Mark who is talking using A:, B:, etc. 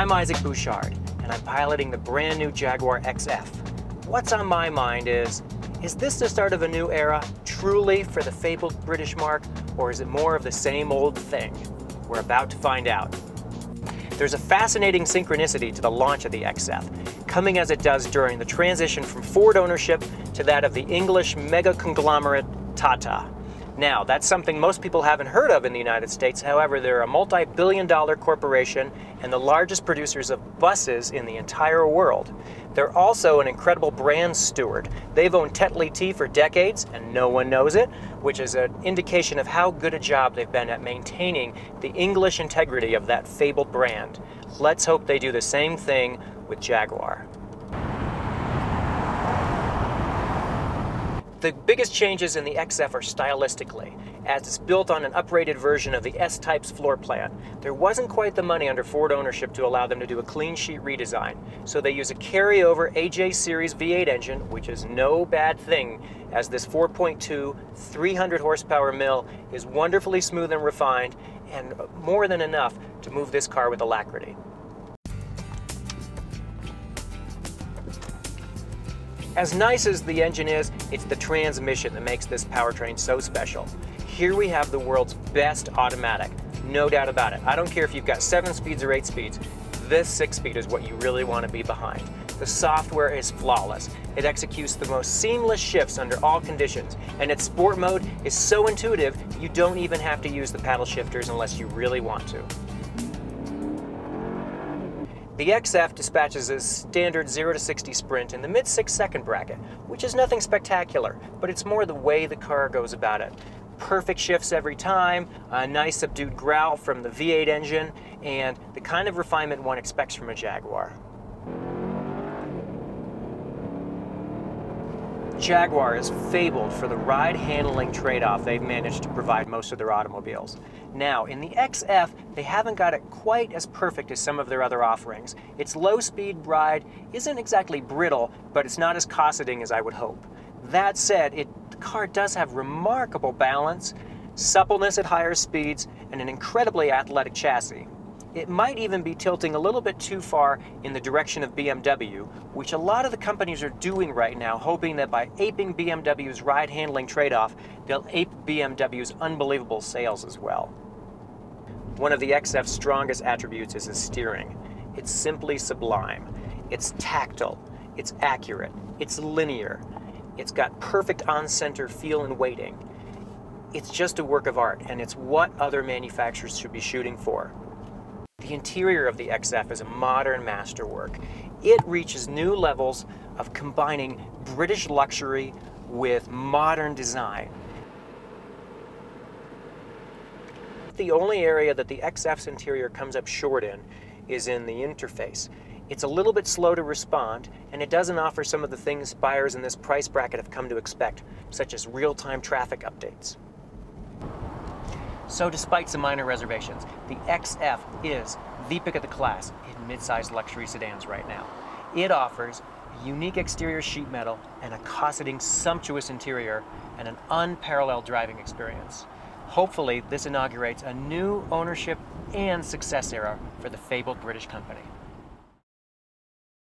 A: I'm Isaac Bouchard, and I'm piloting the brand new Jaguar XF. What's on my mind is this the start of a new era, truly for the fabled British mark, or is it more of the same old thing? We're about to find out. There's a fascinating synchronicity to the launch of the XF, coming as it does during the transition from Ford ownership to that of the English mega conglomerate Tata. Now, that's something most people haven't heard of in the United States. However, they're a multi-billion-dollar corporation and the largest producers of buses in the entire world. They're also an incredible brand steward. They've owned Tetley Tea for decades, and no one knows it, which is an indication of how good a job they've been at maintaining the English integrity of that fabled brand. Let's hope they do the same thing with Jaguar. The biggest changes in the XF are stylistically, as it's built on an uprated version of the S-Type's floor plan. There wasn't quite the money under Ford ownership to allow them to do a clean sheet redesign, so they use a carryover AJ Series V8 engine, which is no bad thing, as this 4.2 300 horsepower mill is wonderfully smooth and refined, and more than enough to move this car with alacrity. As nice as the engine is, it's the transmission that makes this powertrain so special. Here we have the world's best automatic, no doubt about it. I don't care if you've got 7 speeds or 8 speeds, this 6-speed is what you really want to be behind. The software is flawless. It executes the most seamless shifts under all conditions, and its sport mode is so intuitive you don't even have to use the paddle shifters unless you really want to. The XF dispatches a standard 0 to 60 sprint in the mid 6-second bracket, which is nothing spectacular, but it's more the way the car goes about it. Perfect shifts every time, a nice subdued growl from the V8 engine, and the kind of refinement one expects from a Jaguar. Jaguar is fabled for the ride-handling trade-off they've managed to provide most of their automobiles. Now, in the XF, they haven't got it quite as perfect as some of their other offerings. Its low-speed ride isn't exactly brittle, but it's not as cosseting as I would hope. That said, the car does have remarkable balance, suppleness at higher speeds, and an incredibly athletic chassis. It might even be tilting a little bit too far in the direction of BMW, which a lot of the companies are doing right now, hoping that by aping BMW's ride-handling trade-off, they'll ape BMW's unbelievable sales as well. One of the XF's strongest attributes is its steering. It's simply sublime. It's tactile, it's accurate, it's linear, it's got perfect on-center feel and weighting. It's just a work of art, and it's what other manufacturers should be shooting for. The interior of the XF is a modern masterwork. It reaches new levels of combining British luxury with modern design. The only area that the XF's interior comes up short in is in the interface. It's a little bit slow to respond, and it doesn't offer some of the things buyers in this price bracket have come to expect, such as real-time traffic updates. So despite some minor reservations, the XF is the pick of the class in mid-sized luxury sedans right now. It offers a unique exterior sheet metal and a cosseting, sumptuous interior and an unparalleled driving experience. Hopefully, this inaugurates a new ownership and success era for the fabled British company.